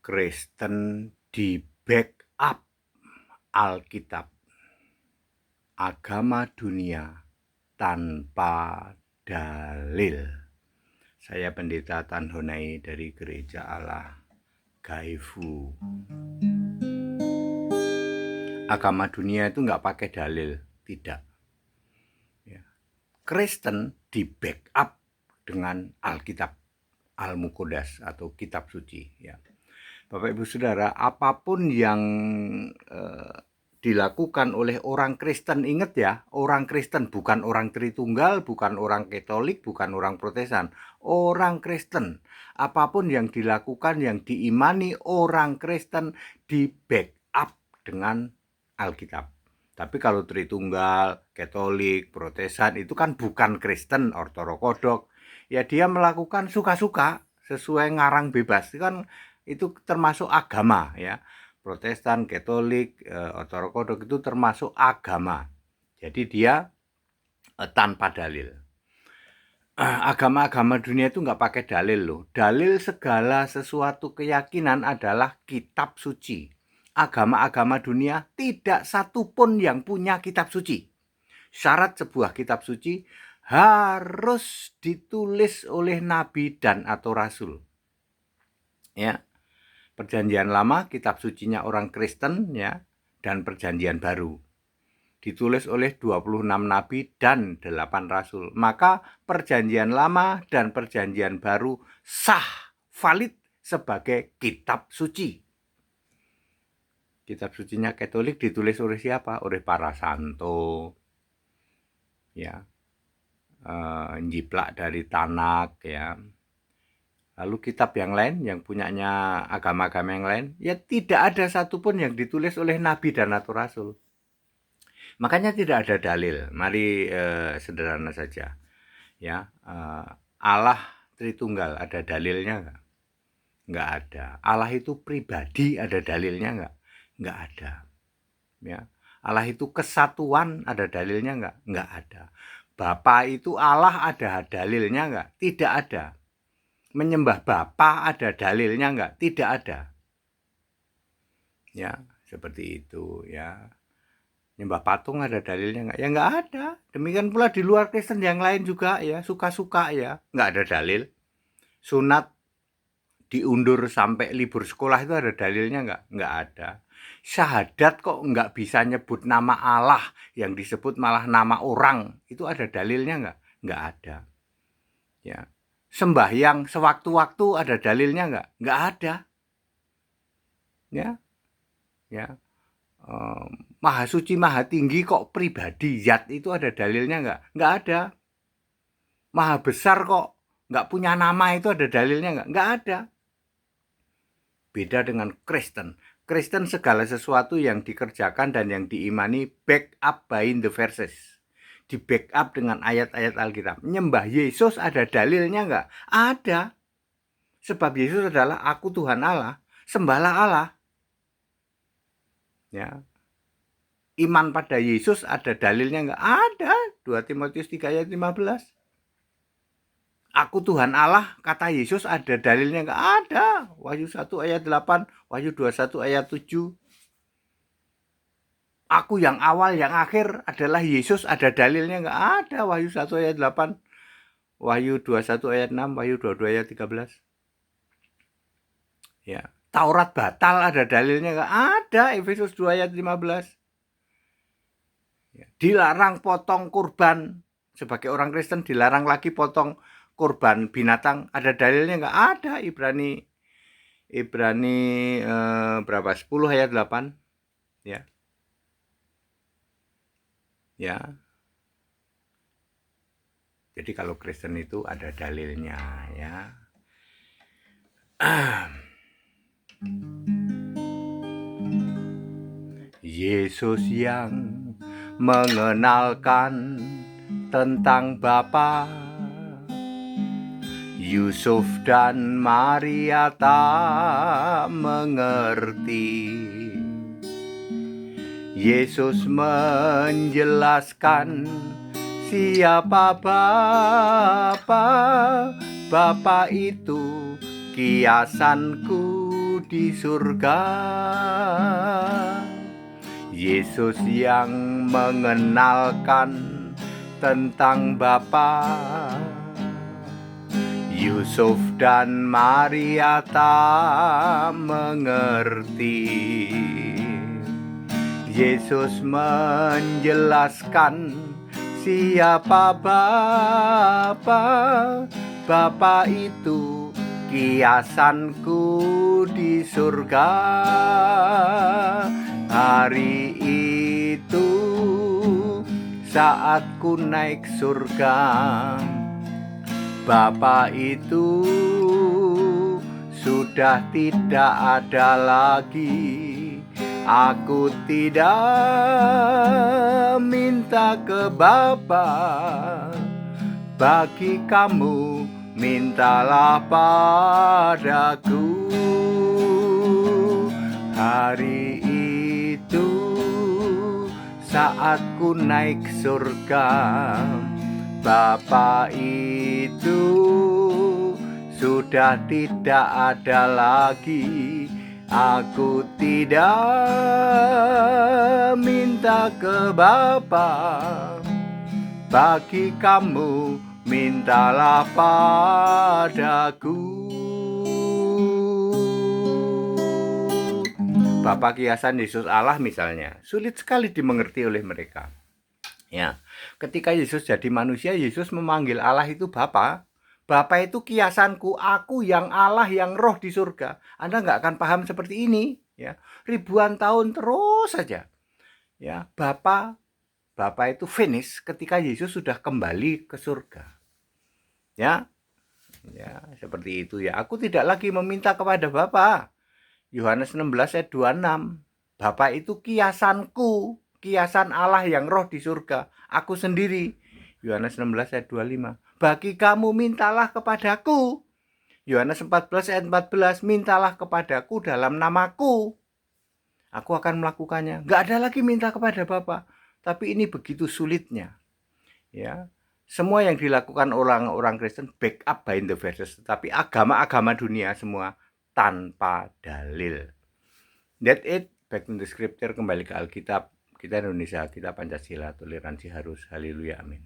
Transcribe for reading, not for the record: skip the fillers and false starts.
Kristen di backup Alkitab, agama dunia tanpa dalil. Saya Pendeta Tan Honai dari Gereja Allah Gaifu. Agama dunia itu nggak pakai dalil, tidak. Ya. Kristen di backup dengan Alkitab, Al-Muqaddas atau Kitab Suci. Ya. Bapak Ibu Saudara, apapun yang dilakukan oleh orang Kristen, ingat ya, orang Kristen bukan orang Tritunggal, bukan orang Katolik, bukan orang Protestan, orang Kristen. Apapun yang dilakukan, yang diimani orang Kristen di backup dengan Alkitab. Tapi kalau Tritunggal, Katolik, Protestan itu kan bukan Kristen, ortodoks, ya dia melakukan suka-suka sesuai ngarang bebas. Itu termasuk agama ya. Protestan, Katolik, ortodoks itu termasuk agama. Jadi dia tanpa dalil. Agama-agama dunia itu nggak pakai dalil loh. Dalil segala sesuatu keyakinan adalah kitab suci. Agama-agama dunia tidak satu pun yang punya kitab suci. Syarat sebuah kitab suci harus ditulis oleh nabi dan atau rasul. Ya. Perjanjian Lama, kitab sucinya orang Kristen ya, dan Perjanjian Baru. Ditulis oleh 26 nabi dan 8 rasul. Maka Perjanjian Lama dan Perjanjian Baru sah, valid sebagai kitab suci. Kitab sucinya Katolik ditulis oleh siapa? Oleh para santo. Ya. Njiplak dari Tanak ya. Lalu kitab yang lain, yang punyanya agama-agama yang lain, ya tidak ada satupun yang ditulis oleh nabi dan atau rasul. Makanya tidak ada dalil. Mari sederhana saja. Ya, Allah Tritunggal ada dalilnya nggak? Nggak ada. Allah itu pribadi ada dalilnya nggak? Nggak ada. Ya, Allah itu kesatuan ada dalilnya nggak? Nggak ada. Bapa itu Allah ada dalilnya nggak? Tidak ada. Menyembah Bapa ada dalilnya enggak? Tidak ada. Ya, seperti itu ya. Nyembah patung ada dalilnya enggak? Ya enggak ada. Demikian pula di luar Kristen yang lain juga ya, suka-suka ya, enggak ada dalil. Sunat diundur sampai libur sekolah itu ada dalilnya enggak? Enggak ada. Syahadat kok enggak bisa nyebut nama Allah, yang disebut malah nama orang, itu ada dalilnya enggak? Enggak ada. Ya. Sembahyang sewaktu-waktu ada dalilnya enggak? Enggak ada. Ya. Maha suci, maha tinggi kok pribadi, zat itu ada dalilnya enggak? Enggak ada. Maha besar kok enggak punya nama itu ada dalilnya enggak? Enggak ada. Beda dengan Kristen. Kristen segala sesuatu yang dikerjakan dan yang diimani back up by the verses. Di backup dengan ayat-ayat Alkitab. Nyembah Yesus ada dalilnya enggak? Ada. Sebab Yesus adalah aku Tuhan Allah, sembahlah Allah. Ya. Iman pada Yesus ada dalilnya enggak? Ada. 2 Timotius 3 ayat 15. Aku Tuhan Allah, kata Yesus ada dalilnya enggak? Ada. Wahyu 1 ayat 8, Wahyu 21 ayat 7. Aku yang awal, yang akhir adalah Yesus, ada dalilnya enggak? Ada. Wahyu 1 ayat 8, Wahyu 21 ayat 6, Wahyu 22 ayat 13. Ya. Taurat batal ada dalilnya enggak? Ada. Efesus 2 ayat 15. Ya. Dilarang potong kurban. Sebagai orang Kristen dilarang lagi potong kurban binatang. Ada dalilnya enggak? Ada. Ibrani berapa? 10 ayat 8. Ya. Ya. Jadi kalau Kristen itu ada dalilnya ya. Yesus yang mengenalkan tentang Bapa, Yusuf dan Maria tak mengerti. Yesus menjelaskan siapa Bapa. Bapa itu kiasanku di surga. Yesus yang mengenalkan tentang Bapa. Yusuf dan Maria tak mengerti. Yesus menjelaskan siapa Bapa. Bapa itu kiasanku di surga. Hari itu saat ku naik surga, Bapa itu sudah tidak ada lagi. Aku tidak minta ke Bapa, bagi kamu mintalah padaku. Hari itu saat ku naik surga, Bapa itu sudah tidak ada lagi. Aku tidak minta ke Bapa, bagi kamu mintalah padaku. Bapa kiasan Yesus Allah misalnya, sulit sekali dimengerti oleh mereka. Ya, ketika Yesus jadi manusia, Yesus memanggil Allah itu Bapa. Bapa itu kiasanku, aku yang Allah yang roh di surga. Anda nggak akan paham seperti ini, ya. Ribuan tahun terus saja. Ya, Bapa itu finish ketika Yesus sudah kembali ke surga. Ya. Ya, seperti itu ya. Aku tidak lagi meminta kepada Bapa. Yohanes 16 ayat 26. Bapa itu kiasanku, kiasan Allah yang roh di surga. Aku sendiri. Yohanes 16 ayat 25. Bagi kamu mintalah kepadaku. Yohanes 14 ayat 14. Mintalah kepadaku dalam namaku. Aku akan melakukannya. Nggak ada lagi minta kepada Bapa. Tapi ini begitu sulitnya. Ya. Semua yang dilakukan orang-orang Kristen back up by the verses. Tapi agama-agama dunia semua tanpa dalil. That's it. Back to the scripture, kembali ke Alkitab. Kita Indonesia, kita Pancasila, toleransi harus. Haleluya, amin.